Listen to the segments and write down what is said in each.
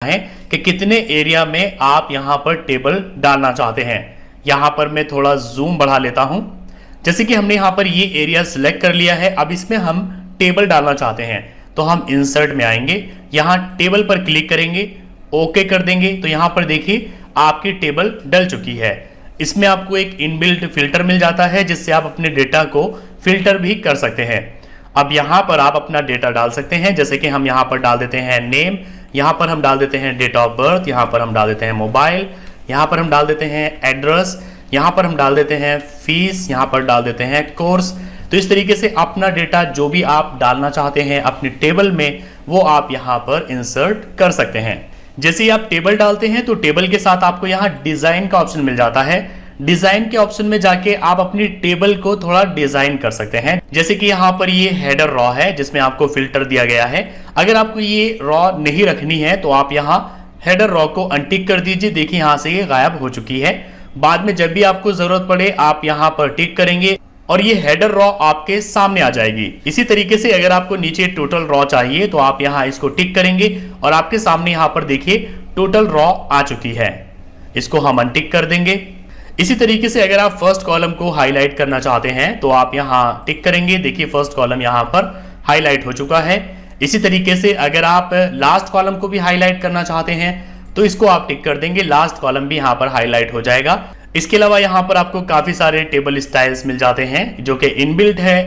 है कि कितने एरिया में आप यहाँ पर टेबल डालना चाहते हैं। यहाँ पर मैं थोड़ा जूम बढ़ा लेता हूँ। जैसे कि हमने यहाँ पर ये एरिया सिलेक्ट कर लिया है। अब इसमें हम टेबल डालना चाहते हैं तो हम इंसर्ट में आएंगे, यहाँ टेबल पर क्लिक करेंगे, ओके कर देंगे। तो यहाँ पर देखिए आपकी टेबल डल चुकी है। इसमें आपको एक इनबिल्ट फिल्टर मिल जाता है जिससे आप अपने डेटा को फिल्टर भी कर सकते हैं। अब यहाँ पर आप अपना डेटा डाल सकते हैं, जैसे कि हम यहाँ पर डाल देते हैं नेम, यहाँ पर हम डाल देते हैं डेट ऑफ बर्थ, यहाँ पर हम डाल देते हैं मोबाइल, यहाँ पर हम डाल देते हैं एड्रेस, यहाँ पर हम डाल देते हैं फीस, यहाँ पर डाल देते हैं कोर्स। तो इस तरीके से अपना डेटा जो भी आप डालना चाहते हैं अपने टेबल में वो आप यहाँ पर इंसर्ट कर सकते हैं। जैसे ही आप टेबल डालते हैं तो टेबल के साथ आपको यहाँ डिजाइन का ऑप्शन मिल जाता है। डिजाइन के ऑप्शन में जाके आप अपनी टेबल को थोड़ा डिजाइन कर सकते हैं। जैसे कि यहाँ पर ये हेडर रॉ है जिसमें आपको फिल्टर दिया गया है। अगर आपको ये रॉ नहीं रखनी है तो आप यहाँ हेडर रॉ को अनटिक कर दीजिए। देखिए यहाँ से ये गायब हो चुकी है। बाद में जब भी आपको जरूरत पड़े आप यहाँ पर टिक करेंगे और ये हेडर रॉ आपके सामने आ जाएगी। इसी तरीके से अगर आपको नीचे टोटल रॉ चाहिए तो आप यहाँ इसको टिक करेंगे और आपके सामने यहाँ पर देखिए टोटल रॉ आ चुकी है। इसको हम अनटिक कर देंगे। इसी तरीके से अगर आप फर्स्ट कॉलम को हाईलाइट करना चाहते हैं तो आप यहाँ टिक करेंगे। देखिए फर्स्ट कॉलम यहाँ पर हाईलाइट हो चुका है। इसी तरीके से अगर आप लास्ट कॉलम को भी हाईलाइट करना चाहते हैं तो इसको आप टिक कर देंगे, लास्ट कॉलम भी यहाँ पर हाईलाइट हो जाएगा। इसके अलावा यहाँ पर आपको काफी सारे टेबल स्टाइल्स मिल जाते हैं जो कि इनबिल्ट है।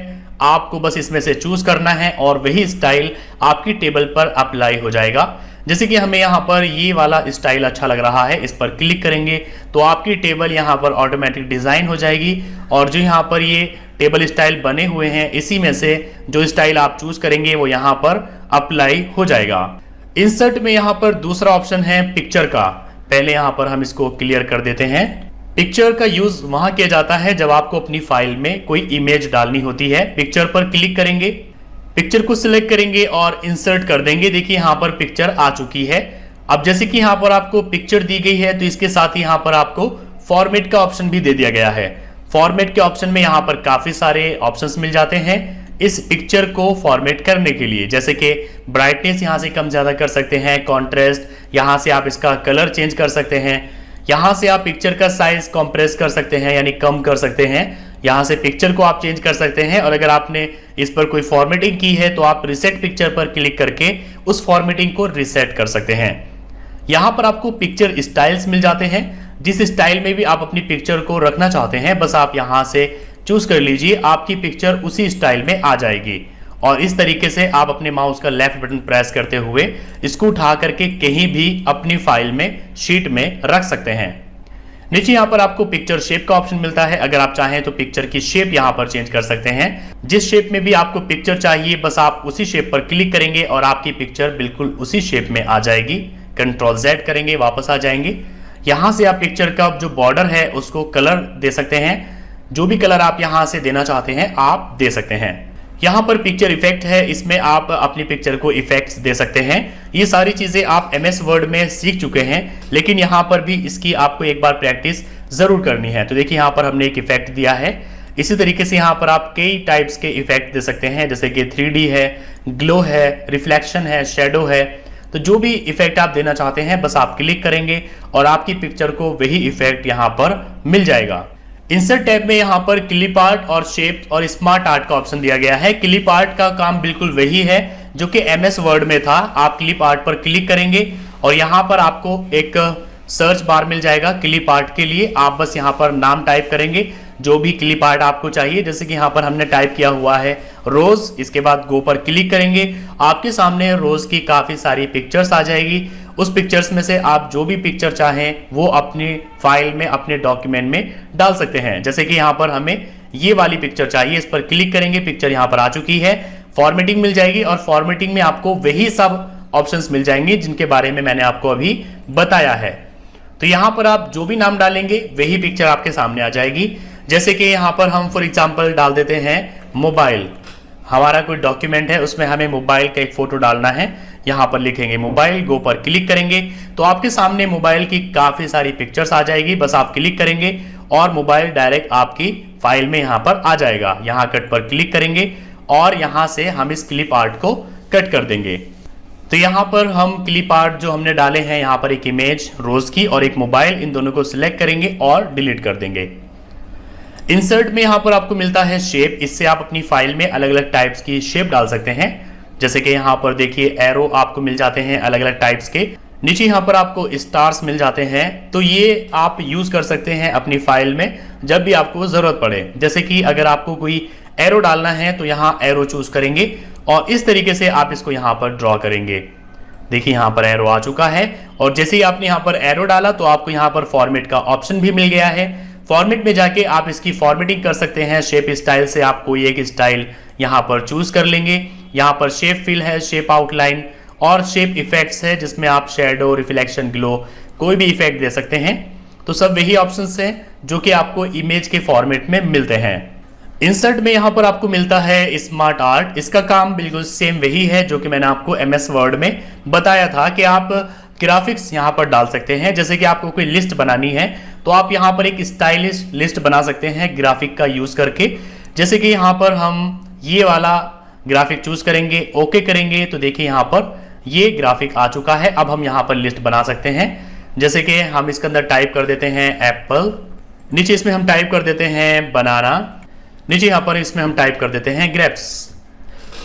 आपको बस इसमें से चूज करना है और वही स्टाइल आपकी टेबल पर अप्लाई हो जाएगा। जैसे कि हमें यहाँ पर ये वाला स्टाइल अच्छा लग रहा है, इस पर क्लिक करेंगे तो आपकी टेबल यहाँ पर ऑटोमेटिक डिजाइन हो जाएगी और जो यहाँ पर ये टेबल स्टाइल बने हुए हैं इसी में से जो स्टाइल आप चूज करेंगे वो यहाँ पर अप्लाई हो जाएगा। इंसर्ट में यहाँ पर दूसरा ऑप्शन है पिक्चर का। पहले यहाँ पर हम इसको क्लियर कर देते हैं। पिक्चर का यूज वहां किया जाता है जब आपको अपनी फाइल में कोई इमेज डालनी होती है। पिक्चर पर क्लिक करेंगे, पिक्चर को सिलेक्ट करेंगे और इंसर्ट कर देंगे। देखिए यहाँ पर पिक्चर आ चुकी है। अब जैसे कि यहाँ पर आपको पिक्चर दी गई है तो इसके साथ ही यहाँ पर आपको फॉर्मेट का ऑप्शन भी दे दिया गया है। फॉर्मेट के ऑप्शन में यहाँ पर काफी सारे ऑप्शंस मिल जाते हैं इस पिक्चर को फॉर्मेट करने के लिए। जैसे कि ब्राइटनेस यहाँ से कम ज्यादा कर सकते हैं, कॉन्ट्रास्ट यहाँ से आप इसका कलर चेंज कर सकते हैं, यहाँ से आप पिक्चर का साइज कंप्रेस कर सकते हैं यानी कम कर सकते हैं, यहाँ से पिक्चर को आप चेंज कर सकते हैं। और अगर आपने इस पर कोई फॉर्मेटिंग की है तो आप रिसेट पिक्चर पर क्लिक करके उस फॉर्मेटिंग को रिसेट कर सकते हैं। यहाँ पर आपको पिक्चर स्टाइल्स मिल जाते हैं। जिस स्टाइल में भी आप अपनी पिक्चर को रखना चाहते हैं बस आप यहाँ से चूज कर लीजिए, आपकी पिक्चर उसी स्टाइल में आ जाएगी। और इस तरीके से आप अपने माउस का लेफ्ट बटन प्रेस करते हुए इसको उठा करके कहीं भी अपनी फाइल में शीट में रख सकते हैं। नीचे यहाँ पर आपको पिक्चर शेप का ऑप्शन मिलता है। अगर आप चाहें तो पिक्चर की शेप यहाँ पर चेंज कर सकते हैं। जिस शेप में भी आपको पिक्चर चाहिए बस आप उसी शेप पर क्लिक करेंगे और आपकी पिक्चर बिल्कुल उसी शेप में आ जाएगी। कंट्रोल Z करेंगे, वापस आ जाएंगे। यहाँ से आप पिक्चर का जो बॉर्डर है उसको कलर दे सकते हैं। जो भी कलर आप यहाँ से देना चाहते हैं आप दे सकते हैं। यहाँ पर पिक्चर इफेक्ट है, इसमें आप अपनी पिक्चर को इफेक्ट्स दे सकते हैं। ये सारी चीजें आप MS वर्ड में सीख चुके हैं लेकिन यहाँ पर भी इसकी आपको एक बार प्रैक्टिस जरूर करनी है। तो देखिए यहाँ पर हमने एक इफेक्ट दिया है। इसी तरीके से यहाँ पर आप कई टाइप्स के इफेक्ट दे सकते हैं जैसे कि 3D है, ग्लो है, रिफ्लेक्शन है, शेडो है। तो जो भी इफेक्ट आप देना चाहते हैं बस आप क्लिक करेंगे और आपकी पिक्चर को वही इफेक्ट यहाँ पर मिल जाएगा। इंसर्ट टैब में यहाँ पर क्लिप आर्ट और शेप और स्मार्ट आर्ट का ऑप्शन दिया गया है। क्लिप आर्ट का काम बिल्कुल वही है जो कि MS वर्ड में था। आप क्लिप आर्ट पर क्लिक करेंगे और यहाँ पर आपको एक सर्च बार मिल जाएगा क्लिप आर्ट के लिए। आप बस यहाँ पर नाम टाइप करेंगे जो भी क्लिप आर्ट आपको चाहिए। जैसे कि यहाँ पर हमने टाइप किया हुआ है रोज। इसके बाद गो पर क्लिक करेंगे, आपके सामने रोज की काफी सारी पिक्चर्स आ जाएगी। उस पिक्चर्स में से आप जो भी पिक्चर चाहें वो अपनी फाइल में अपने डॉक्यूमेंट में डाल सकते हैं। जैसे कि यहाँ पर हमें ये वाली पिक्चर चाहिए, इस पर क्लिक करेंगे, पिक्चर यहाँ पर आ चुकी है। फॉर्मेटिंग मिल जाएगी और फॉर्मेटिंग में आपको वही सब ऑप्शंस मिल जाएंगे जिनके बारे में मैंने आपको अभी बताया है। तो यहाँ पर आप जो भी नाम डालेंगे वही पिक्चर आपके सामने आ जाएगी। जैसे कि यहाँ पर हम फॉर एग्जांपल डाल देते हैं मोबाइल। हमारा कोई डॉक्यूमेंट है उसमें हमें मोबाइल का एक फोटो डालना है। यहाँ पर लिखेंगे मोबाइल, गो पर क्लिक करेंगे तो आपके सामने मोबाइल की काफी सारी पिक्चर्स आ जाएगी। बस आप क्लिक करेंगे और मोबाइल डायरेक्ट आपकी फाइल में यहाँ पर आ जाएगा। यहाँ कट पर क्लिक करेंगे और यहाँ से हम इस क्लिप आर्ट को कट कर देंगे। तो यहाँ पर हम क्लिप आर्ट जो हमने डाले हैं, यहाँ पर एक इमेज रोज की और एक मोबाइल, इन दोनों को सिलेक्ट करेंगे और डिलीट कर देंगे। इंसर्ट में यहाँ पर आपको मिलता है शेप, इससे आप अपनी फाइल में अलग अलग टाइप्स की शेप डाल सकते हैं। जैसे कि यहाँ पर देखिए एरो आपको मिल जाते हैं अलग अलग टाइप्स के, नीचे यहाँ पर आपको स्टार्स मिल जाते हैं। तो ये आप यूज कर सकते हैं अपनी फाइल में जब भी आपको जरूरत पड़े। जैसे कि अगर आपको कोई एरो डालना है तो यहाँ एरो चूज करेंगे और इस तरीके से आप इसको यहाँ पर ड्रॉ करेंगे। देखिए यहाँ पर एरो आ चुका है और जैसे ही आपने यहाँ पर एरो डाला तो आपको यहाँ पर फॉर्मेट का ऑप्शन भी मिल गया है। फॉर्मेट में जाके आप इसकी फॉर्मेटिंग कर सकते हैं। शेप स्टाइल से आप कोई एक स्टाइल यहाँ पर चूज कर लेंगे। यहाँ पर शेप फिल है, शेप आउटलाइन और शेप इफेक्ट्स है जिसमें आप शेडो, रिफ्लेक्शन, ग्लो कोई भी इफेक्ट दे सकते हैं। तो सब वही ऑप्शंस हैं जो कि आपको इमेज के फॉर्मेट में मिलते हैं। इंसर्ट में यहाँ पर आपको मिलता है स्मार्ट आर्ट। इसका काम बिल्कुल सेम वही है जो कि मैंने आपको MS वर्ड में बताया था कि आप ग्राफिक्स यहाँ पर डाल सकते हैं। जैसे कि आपको कोई लिस्ट बनानी है तो आप यहाँ पर एक स्टाइलिश लिस्ट बना सकते हैं ग्राफिक का यूज करके। जैसे कि यहाँ पर हम ये वाला ग्राफिक चूज करेंगे, ओके करेंगे तो देखिए यहाँ पर ये ग्राफिक आ चुका है। अब हम यहाँ पर लिस्ट बना सकते हैं। जैसे कि हम इसके अंदर टाइप कर देते हैं एप्पल, नीचे इसमें हम टाइप कर देते हैं बनाना, नीचे यहाँ पर इसमें हम टाइप कर देते हैं ग्रेप्स।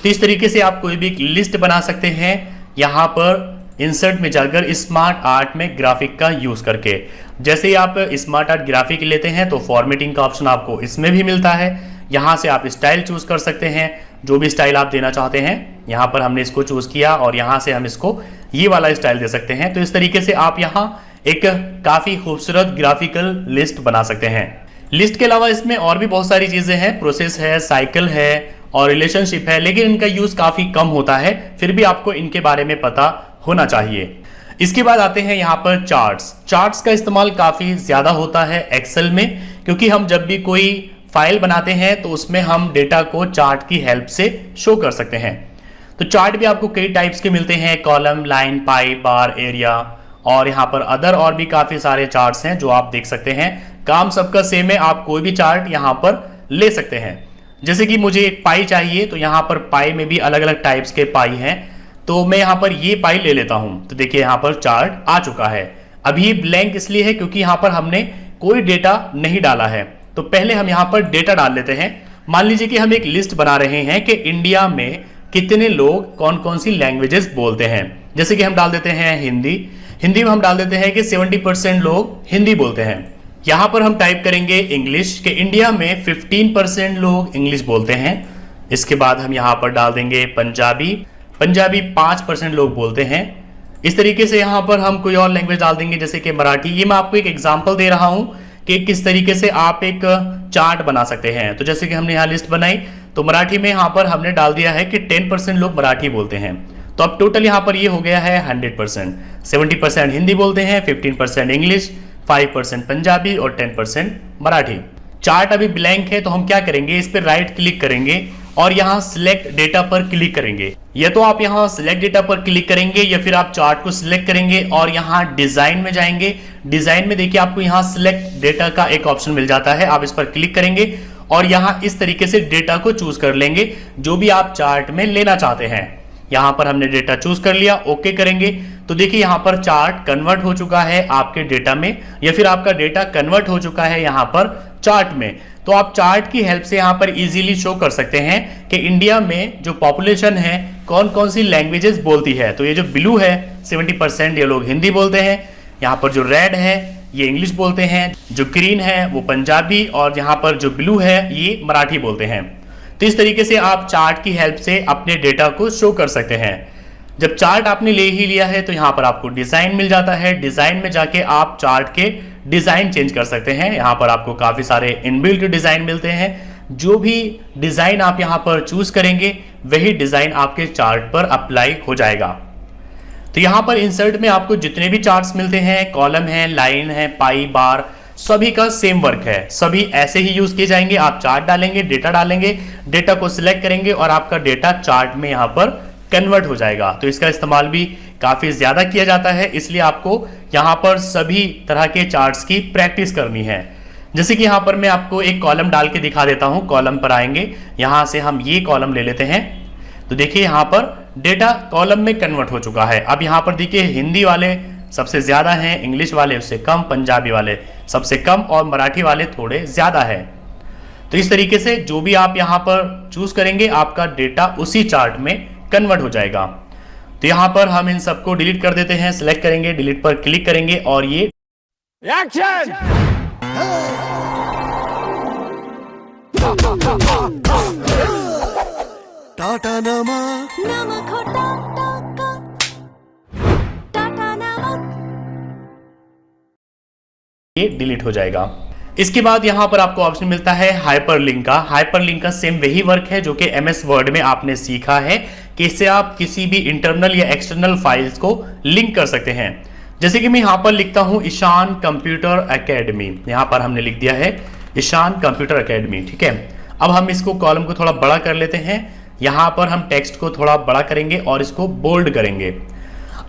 तो इस तरीके से आप कोई भी लिस्ट बना सकते हैं यहाँ पर इंसर्ट में जाकर स्मार्ट आर्ट में ग्राफिक का यूज करके। जैसे ही आप स्मार्ट आर्ट ग्राफिक लेते हैं तो फॉर्मेटिंग का ऑप्शन आपको इसमें भी मिलता है। यहाँ से आप स्टाइल चूज कर सकते हैं, जो भी स्टाइल आप देना चाहते हैं। यहाँ पर हमने इसको चूज किया और यहाँ से हम इसको ये वाला स्टाइल दे सकते हैं। तो इस तरीके से आप यहाँ एक काफी खूबसूरत ग्राफिकल लिस्ट बना सकते हैं। लिस्ट के अलावा इसमें और भी बहुत सारी चीजें हैं, प्रोसेस है, साइकिल है और रिलेशनशिप है, लेकिन इनका यूज काफी कम होता है। फिर भी आपको इनके बारे में पता होना चाहिए। इसके बाद आते हैं यहाँ पर चार्ट्स। चार्ट्स का इस्तेमाल काफी ज्यादा होता है एक्सेल में, क्योंकि हम जब भी कोई फाइल बनाते हैं तो उसमें हम डेटा को चार्ट की हेल्प से शो कर सकते हैं। तो चार्ट भी आपको कई टाइप्स के मिलते हैं, कॉलम, लाइन, पाई, बार, एरिया और यहाँ पर अदर और भी काफी सारे चार्ट्स हैं जो आप देख सकते हैं। काम सबका सेम है, आप कोई भी चार्ट यहाँ पर ले सकते हैं। जैसे कि मुझे एक पाई चाहिए तो यहाँ पर पाई में भी अलग अलग टाइप्स के पाई हैं, तो मैं यहाँ पर ये पाई ले लेता हूँ। तो देखिए यहाँ पर चार्ट आ चुका है। अभी ब्लैंक इसलिए है क्योंकि यहाँ पर हमने कोई डेटा नहीं डाला है। तो पहले हम यहाँ पर डेटा डाल लेते हैं। मान लीजिए कि हम एक लिस्ट बना रहे हैं कि इंडिया में कितने लोग कौन कौन सी लैंग्वेजेस बोलते हैं। जैसे कि हम डाल देते हैं हिंदी। हिंदी में हम डाल देते हैं कि 70% लोग हिंदी बोलते हैं। यहाँ पर हम टाइप करेंगे इंग्लिश, कि इंडिया में 15% लोग इंग्लिश बोलते हैं। इसके बाद हम यहाँ पर डाल देंगे पंजाबी। पंजाबी 5% लोग बोलते हैं। इस तरीके से यहाँ पर हम कोई और लैंग्वेज डाल देंगे, जैसे कि मराठी। ये मैं आपको एक एग्जांपल दे रहा हूँ कि किस तरीके से आप एक चार्ट बना सकते हैं। तो जैसे कि हमने यहाँ लिस्ट बनाई तो मराठी में यहाँ पर हमने डाल दिया है कि 10% लोग मराठी बोलते हैं। तो अब टोटल यहाँ पर ये हो गया है 100%। 70% हिंदी बोलते हैं, 15% इंग्लिश, 5% पंजाबी और 10% मराठी। चार्ट अभी ब्लैंक है तो हम क्या करेंगे, इस पर राइट क्लिक करेंगे और यहाँ सिलेक्ट डेटा पर क्लिक करेंगे। या तो आप यहाँ सिलेक्ट डेटा पर क्लिक करेंगे या फिर आप चार्ट को सिलेक्ट करेंगे और यहाँ डिजाइन में जाएंगे। डिजाइन में देखिए आपको यहाँ सिलेक्ट डेटा का एक ऑप्शन मिल जाता है, आप इस पर क्लिक करेंगे और यहाँ इस तरीके से डेटा को चूज कर लेंगे जो भी आप चार्ट में लेना चाहते हैं। यहाँ पर हमने डेटा चूज कर लिया, ओके करेंगे तो देखिए यहाँ पर चार्ट कन्वर्ट हो चुका है आपके डेटा में, या फिर आपका डेटा कन्वर्ट हो चुका है यहाँ पर चार्ट में। तो आप चार्ट की हेल्प से यहाँ पर इजीली शो कर सकते हैं कि इंडिया में जो पॉपुलेशन है कौन कौन सी लैंग्वेजेस बोलती है। तो ये जो ब्लू है 70% ये लोग हिंदी बोलते हैं, यहाँ पर जो रेड है ये इंग्लिश बोलते हैं, जो ग्रीन है वो पंजाबी और यहाँ पर जो ब्लू है ये मराठी बोलते हैं। तो इस तरीके से आप चार्ट की हेल्प से अपने डेटा को शो कर सकते हैं। जब चार्ट आपने ले ही लिया है तो यहाँ पर आपको डिजाइन मिल जाता है। डिजाइन में जाके आप चार्ट के डिजाइन चेंज कर सकते हैं। यहाँ पर आपको काफी सारे इनबिल्ट डिजाइन मिलते हैं। जो भी डिजाइन आप यहाँ पर चूज करेंगे वही डिजाइन आपके चार्ट पर अप्लाई हो जाएगा। तो यहाँ पर इंसर्ट में आपको जितने भी चार्ट्स मिलते हैं, कॉलम है, लाइन है, पाई, बार, सभी का सेम वर्क है। सभी ऐसे ही यूज किए जाएंगे। आप चार्ट डालेंगे, डेटा डालेंगे, डेटा को सिलेक्ट करेंगे और आपका डेटा चार्ट में यहाँ पर कन्वर्ट हो जाएगा। तो इसका इस्तेमाल भी काफी ज्यादा किया जाता है, इसलिए आपको यहाँ पर सभी तरह के चार्ट्स की प्रैक्टिस करनी है। जैसे कि यहाँ पर मैं आपको एक कॉलम डाल के दिखा देता हूँ। कॉलम पर आएंगे, यहाँ से हम ये कॉलम ले लेते हैं। तो देखिए यहाँ पर डेटा कॉलम में कन्वर्ट हो चुका है। अब यहाँ पर देखिए हिंदी वाले सबसे ज्यादा हैं, इंग्लिश वाले उससे कम, पंजाबी वाले सबसे कम और मराठी वाले थोड़े ज्यादा है। तो इस तरीके से जो भी आप यहाँ पर चूज करेंगे आपका डेटा उसी चार्ट में कन्वर्ट हो जाएगा। तो यहाँ पर हम इन सबको डिलीट कर देते हैं, सिलेक्ट करेंगे, डिलीट पर क्लिक करेंगे और ये एक्शन। टाटा नमक नमक हो टाटा नमक। ये डिलीट हो जाएगा। इसके बाद यहां पर आपको ऑप्शन मिलता है हाइपरलिंक का। हाइपरलिंक का सेम वही वर्क है जो कि एमएस वर्ड में आपने सीखा है कि इससे आप किसी भी इंटरनल या एक्सटर्नल फाइल्स को लिंक कर सकते हैं। जैसे कि मैं यहां पर लिखता हूं ईशान कंप्यूटर एकेडमी, यहां पर हमने लिख दिया है ईशान कंप्यूटर एकेडमी, ठीक है। अब हम इसको कॉलम को थोड़ा बड़ा कर लेते हैं, यहां पर हम टेक्स्ट को थोड़ा बड़ा करेंगे और इसको बोल्ड करेंगे।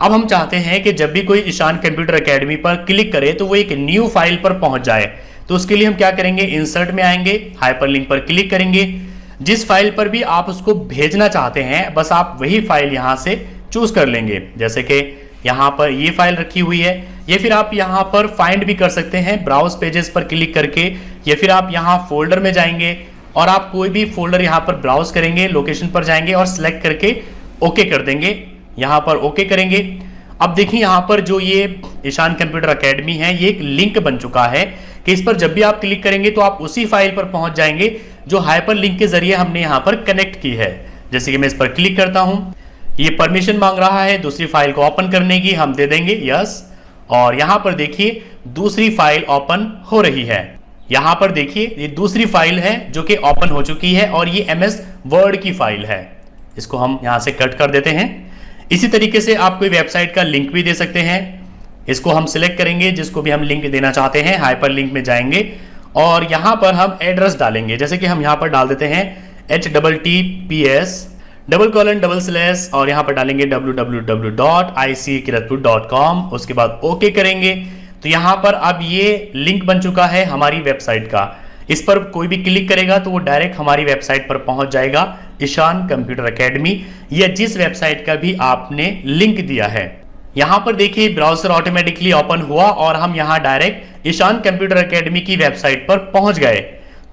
अब हम चाहते हैं कि जब भी कोई ईशान कंप्यूटर एकेडमी पर क्लिक करे तो वो एक न्यू फाइल पर पहुंच जाए। तो उसके लिए हम क्या करेंगे, इंसर्ट में आएंगे, हाइपरलिंक पर क्लिक करेंगे। जिस फाइल पर भी आप उसको भेजना चाहते हैं बस आप वही फाइल यहां से चूज कर लेंगे। जैसे कि यहां पर ये फाइल रखी हुई है, या फिर आप यहां पर फाइंड भी कर सकते हैं ब्राउज पेजेस पर क्लिक करके, या फिर आप यहां फोल्डर में जाएंगे और आप कोई भी फोल्डर यहां पर ब्राउज करेंगे, लोकेशन पर जाएंगे और सिलेक्ट करके ओके कर देंगे। यहां पर ओके करेंगे। अब देखिए यहां पर जो ये ईशान कंप्यूटर एकेडमी है ये एक लिंक बन चुका है कि इस पर जब भी आप क्लिक करेंगे तो आप उसी फाइल पर पहुंच जाएंगे जो हाइपर लिंक के जरिए हमने यहां पर कनेक्ट की है। जैसे कि मैं इस पर क्लिक करता हूं, ये परमिशन मांग रहा है दूसरी फाइल को ओपन करने की, हम दे देंगे यस। और यहां पर देखिए दूसरी फाइल ओपन हो रही है। यहां पर देखिए ये दूसरी फाइल है जो कि ओपन हो चुकी है और ये एमएस वर्ड की फाइल है। इसको हम यहां से कट कर देते हैं। इसी तरीके से आप कोई वेबसाइट का लिंक भी दे सकते हैं। इसको हम सिलेक्ट करेंगे, जिसको भी हम लिंक देना चाहते हैं, हाइपर लिंक में जाएंगे और यहां पर हम एड्रेस डालेंगे। जैसे कि हम यहां पर डाल देते हैं https:// और यहां पर डालेंगे www.ickiratpur.com। उसके बाद ओके करेंगे तो यहां पर अब ये लिंक बन चुका है हमारी वेबसाइट का। इस पर कोई भी क्लिक करेगा तो वो डायरेक्ट हमारी वेबसाइट पर पहुंच जाएगा, ईशान कंप्यूटर एकेडमी या जिस वेबसाइट का भी आपने लिंक दिया है। यहां पर देखिए ब्राउजर ऑटोमेटिकली ओपन हुआ और हम यहां डायरेक्ट ईशान कंप्यूटर एकेडमी की वेबसाइट पर पहुंच गए।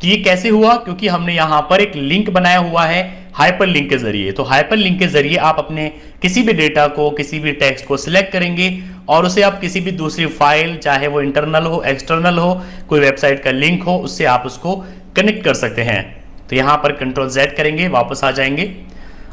तो ये कैसे हुआ, क्योंकि हमने यहां पर एक लिंक बनाया हुआ है हाइपर लिंक के जरिए। तो हाइपर लिंक के जरिए आप अपने किसी भी डेटा को, किसी भी टेक्स्ट को सिलेक्ट करेंगे और उसे आप किसी भी दूसरी फाइल, चाहे वो इंटरनल हो, एक्सटर्नल हो, कोई वेबसाइट का लिंक हो, उससे आप उसको कनेक्ट कर सकते हैं। तो यहां पर Ctrl Z करेंगे, वापस आ जाएंगे।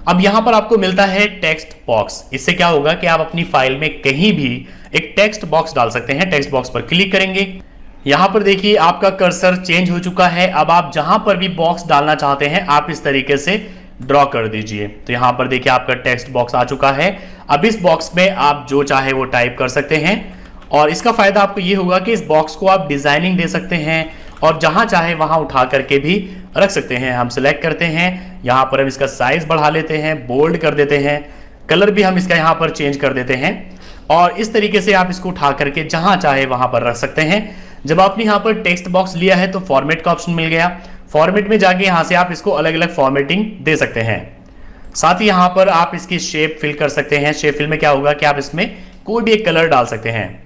अब यहां पर आपको मिलता है टेक्स्ट बॉक्स। इससे क्या होगा कि आप अपनी फाइल में कहीं भी एक टेक्स्ट बॉक्स डाल सकते हैं। टेक्स्ट बॉक्स पर क्लिक करेंगे, यहां पर देखिए आपका कर्सर चेंज हो चुका है। अब आप जहां पर भी बॉक्स डालना चाहते हैं आप इस तरीके से ड्रॉ कर दीजिए। तो यहां पर देखिए आपका टेक्स्ट बॉक्स आ चुका है। अब इस बॉक्स में आप जो चाहे वो टाइप कर सकते हैं और इसका फायदा आपको ये होगा कि इस बॉक्स को आप डिजाइनिंग दे सकते हैं और जहां चाहे वहां उठा करके भी रख सकते हैं। हम सिलेक्ट करते हैं, यहां पर हम इसका साइज बढ़ा लेते हैं, बोल्ड कर देते हैं, कलर भी हम इसका यहां पर चेंज कर देते हैं और इस तरीके से आप इसको उठा करके जहां चाहे वहां पर रख सकते हैं। जब आपने यहां पर टेक्स्ट बॉक्स लिया है तो फॉर्मेट का ऑप्शन मिल गया। फॉर्मेट में जाके यहां से आप इसको अलग अलग फॉर्मेटिंग दे सकते हैं। साथ ही यहां पर आप इसकी शेप फिल कर सकते हैं। शेप फिल में क्या होगा कि आप इसमें कोई भी एक कलर डाल सकते हैं।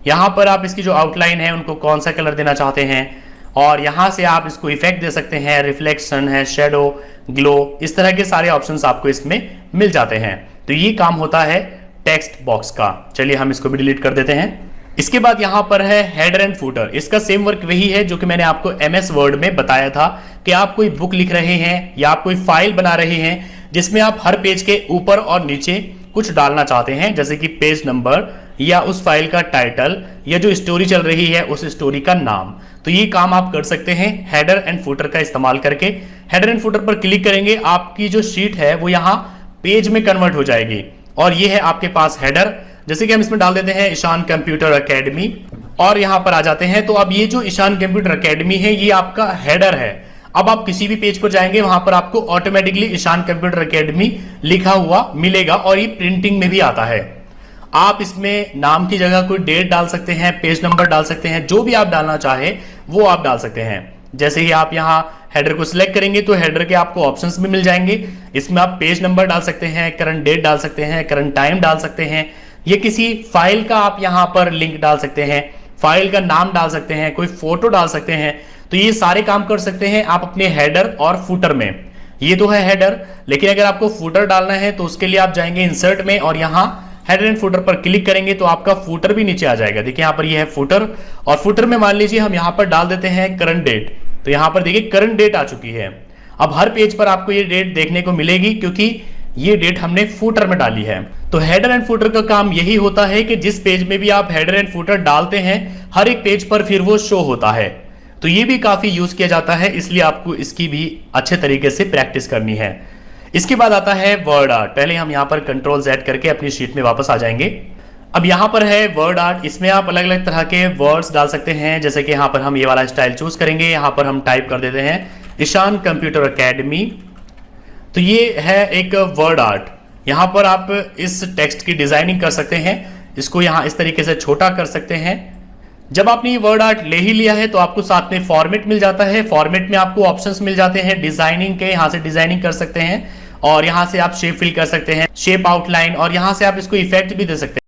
यहां पर आप इसकी जो आउटलाइन है उनको कौन सा कलर देना चाहते हैं और यहां से आप इसको इफेक्ट दे सकते हैं, रिफ्लेक्शन है, शेडो, ग्लो, इस तरह के सारे ऑप्शंस आपको इसमें मिल जाते हैं। तो ये काम होता है टेक्स्ट बॉक्स का। चलिए हम इसको भी डिलीट कर देते हैं। इसके बाद यहां पर है हेडर एंड फुटर। इसका सेम वर्क वही है जो कि मैंने आपको एमएस वर्ड में बताया था कि आप कोई बुक लिख रहे हैं या आप कोई फाइल बना रहे हैं जिसमें आप हर पेज के ऊपर और नीचे कुछ डालना चाहते हैं, जैसे कि पेज नंबर या उस फाइल का टाइटल या जो स्टोरी चल रही है उस स्टोरी का नाम। तो ये काम आप कर सकते हैं हेडर एंड फुटर का इस्तेमाल करके। हेडर एंड फुटर पर क्लिक करेंगे, आपकी जो शीट है वो यहाँ पेज में कन्वर्ट हो जाएगी और ये है आपके पास हेडर। जैसे कि हम इसमें डाल देते हैं ईशान कंप्यूटर एकेडमी और यहां पर आ जाते हैं। तो अब ये जो ईशान कंप्यूटर एकेडमी है ये आपका हेडर है। अब आप किसी भी पेज पर जाएंगे वहां पर आपको ऑटोमेटिकली ईशान कंप्यूटर एकेडमी लिखा हुआ मिलेगा और ये प्रिंटिंग में भी आता है। आप इसमें नाम की जगह कोई डेट डाल सकते हैं, पेज नंबर डाल सकते हैं, जो भी आप डालना चाहे वो आप डाल सकते हैं। जैसे ही आप यहाँ हेडर को सिलेक्ट करेंगे तो हेडर के आपको ऑप्शंस भी मिल जाएंगे। इसमें आप पेज नंबर डाल सकते हैं, करंट डेट डाल सकते हैं, करंट टाइम डाल सकते हैं, ये किसी फाइल का आप यहां पर लिंक डाल सकते हैं, फाइल का नाम डाल सकते हैं, कोई फोटो डाल सकते हैं। तो ये सारे काम कर सकते हैं आप अपने हेडर और फुटर में। ये तो है हेडर, लेकिन अगर आपको फुटर डालना है तो उसके लिए आप जाएंगे इंसर्ट में और यहां हेडर एंड फुटर पर क्लिक करेंगे तो आपका फुटर भी नीचे आ जाएगा। देखिए यहां पर ये है फुटर, और फुटर में मान लीजिए हम यहां पर डाल देते हैं करंट डेट। तो यहां पर देखिए करंट डेट आ चुकी है। अब हर पेज पर आपको ये डेट देखने को मिलेगी क्योंकि ये डेट हमने फुटर में डाली है। तो हेडर एंड फुटर का काम यही होता है कि जिस पेज में भी आप हेडर एंड फुटर डालते हैं हर एक पेज पर फिर वो शो होता है। तो ये भी काफी यूज किया जाता है, इसलिए आपको इसकी भी अच्छे तरीके से प्रैक्टिस करनी है। इसके बाद आता है वर्ड आर्ट। पहले हम यहां पर कंट्रोल Z करके अपनी शीट में वापस आ जाएंगे। अब यहां पर है वर्ड आर्ट, इसमें आप अलग अलग तरह के वर्ड्स डाल सकते हैं। जैसे कि यहां पर हम ये वाला स्टाइल चूज करेंगे, यहां पर हम टाइप कर देते हैं ईशान कंप्यूटर एकेडमी। तो ये है एक वर्ड आर्ट। यहां पर आप इस टेक्स्ट की डिजाइनिंग कर सकते हैं, इसको यहां इस तरीके से छोटा कर सकते हैं। जब आपने ये वर्ड आर्ट ले ही लिया है तो आपको साथ में फॉर्मेट मिल जाता है। फॉर्मेट में आपको ऑप्शंस मिल जाते हैं डिजाइनिंग के, यहां से डिजाइनिंग कर सकते हैं और यहां से आप शेप फिल कर सकते हैं, शेप आउटलाइन, और यहां से आप इसको इफेक्ट भी दे सकते हैं।